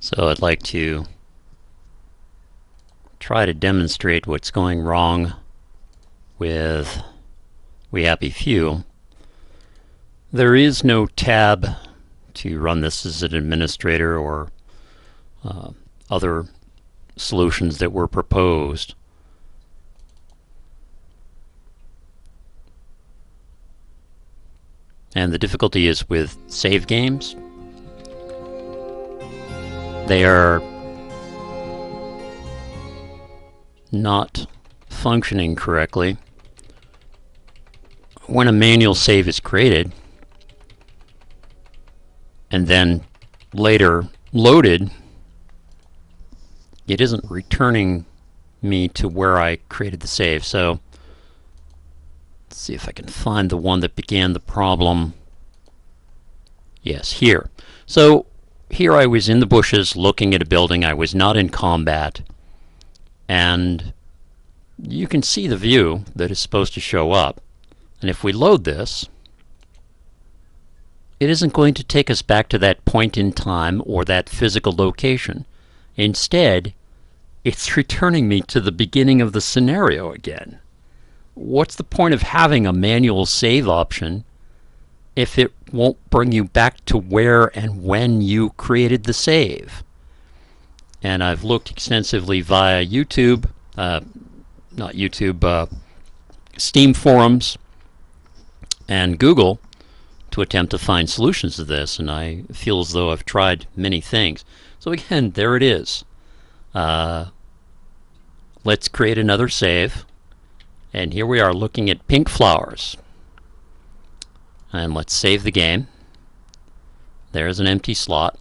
So I'd like to try to demonstrate what's going wrong with We Happy Few. There is no tab to run this as an administrator or other solutions that were proposed. And the difficulty is with save games. They are not functioning correctly. When a manual save is created and then later loaded, it isn't returning me to where I created the save. So let's see if I can find the one that began the problem. Yes, here. So here I was in the bushes looking at a building. I was not in combat. And you can see the view that is supposed to show up. And if we load this, it isn't going to take us back to that point in time or that physical location. Instead, it's returning me to the beginning of the scenario again. What's the point of having a manual save option if it won't bring you back to where and when you created the save? And I've looked extensively via YouTube, Steam forums and Google to attempt to find solutions to this, and I feel as though I've tried many things. So again, there it is. Let's create another save, and here we are looking at pink flowers. And let's save the game. There's an empty slot.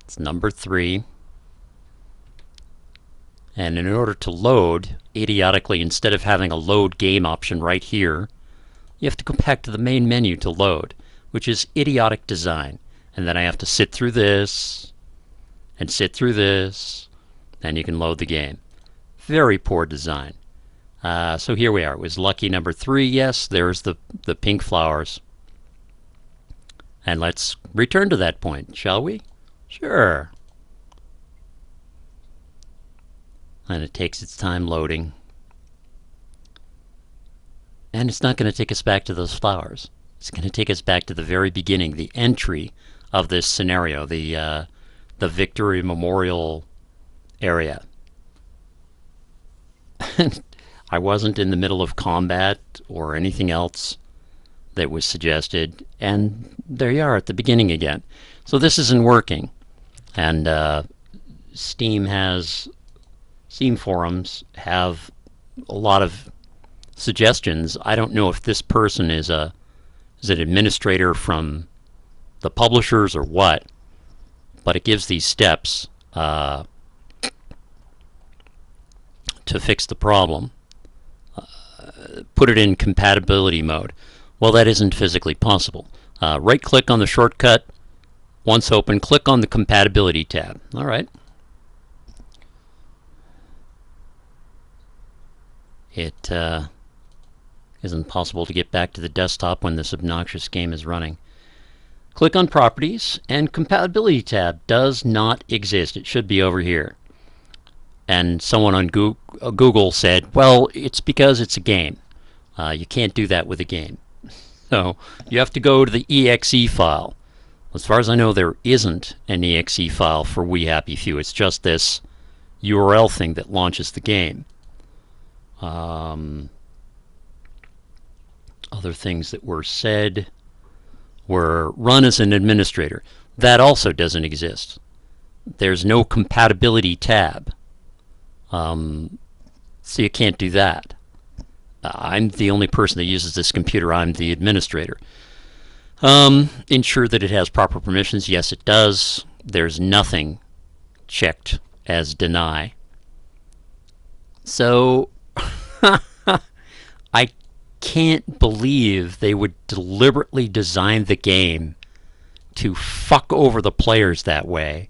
It's number 3. And in order to load, idiotically, instead of having a load game option right here, you have to go back to the main menu to load, which is idiotic design. And then I have to sit through this, and sit through this, and you can load the game. Very poor design. So here we are. It was lucky number 3. Yes, there's the pink flowers. And let's return to that point, shall we? Sure. And it takes its time loading. And it's not going to take us back to those flowers. It's going to take us back to the very beginning, the entry of this scenario, the Victory Memorial area. I wasn't in the middle of combat or anything else that was suggested, and there you are at the beginning again. So this isn't working. And Steam forums have a lot of suggestions. I don't know if this person is an administrator from the publishers or what, but it gives these steps to fix the problem. Put it in compatibility mode. Well, that isn't physically possible. Right-click on the shortcut. Once open, click on the compatibility tab. All right. It isn't possible to get back to the desktop when this obnoxious game is running. Click on Properties, and Compatibility tab does not exist. It should be over here. And someone on Google said, well, it's because it's a game. You can't do that with a game. So you have to go to the exe file. As far as I know, there isn't an exe file for We Happy Few. It's just this URL thing that launches the game. Other things that were said were run as an administrator. That also doesn't exist. There's no compatibility tab. So you can't do that. I'm the only person that uses this computer. I'm the administrator. Ensure that it has proper permissions. Yes, it does. There's nothing checked as deny. So I can't believe they would deliberately design the game to fuck over the players that way.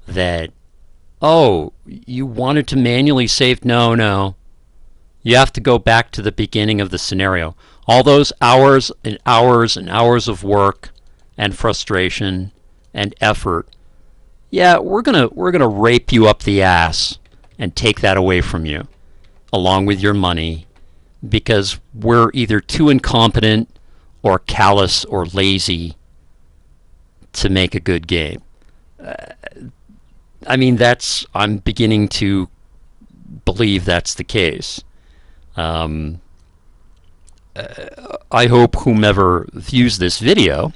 That, oh, you wanted to manually save? No. You have to go back to the beginning of the scenario. All those hours and hours and hours of work and frustration and effort, yeah, we're gonna rape you up the ass and take that away from you, along with your money, because we're either too incompetent or callous or lazy to make a good game. I mean, I'm beginning to believe that's the case. Um, I hope whomever views this video,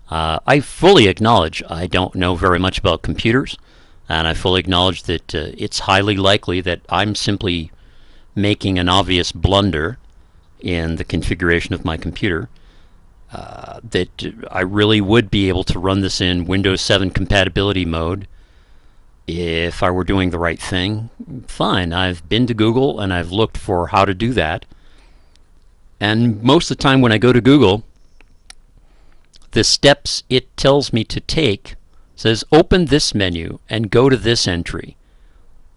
I fully acknowledge I don't know very much about computers, and I fully acknowledge that it's highly likely that I'm simply making an obvious blunder in the configuration of my computer, that I really would be able to run this in Windows 7 compatibility mode if I were doing the right thing. Fine, I've been to Google and I've looked for how to do that. And most of the time when I go to Google, the steps it tells me to take says open this menu and go to this entry.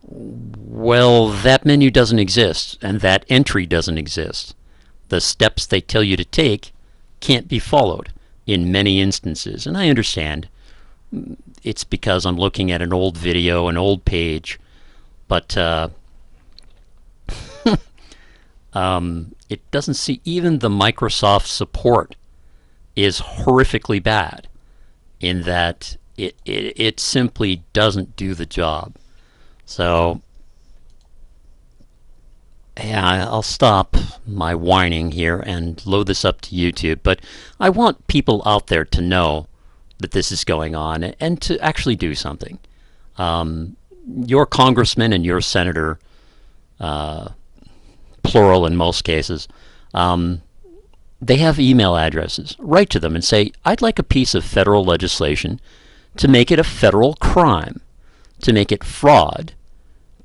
Well, that menu doesn't exist and that entry doesn't exist. The steps they tell you to take can't be followed in many instances. And I understand it's because I'm looking at an old video, an old page, but it doesn't see, even the Microsoft support is horrifically bad in that it simply doesn't do the job. So yeah, I'll stop my whining here and load this up to YouTube, but I want people out there to know that this is going on and to actually do something. Your congressman and your senator, plural in most cases, they have email addresses. Write to them and say, I'd like a piece of federal legislation to make it a federal crime, to make it fraud,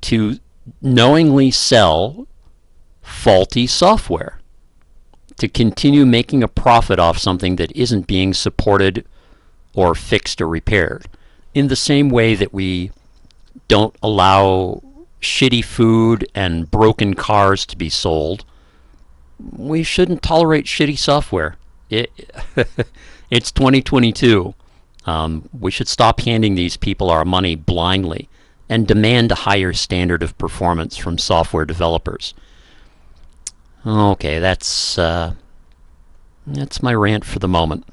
to knowingly sell faulty software, to continue making a profit off something that isn't being supported or fixed or repaired. In the same way that we don't allow shitty food and broken cars to be sold, we shouldn't tolerate shitty software. It's 2022. We should stop handing these people our money blindly and demand a higher standard of performance from software developers. Okay, that's my rant for the moment.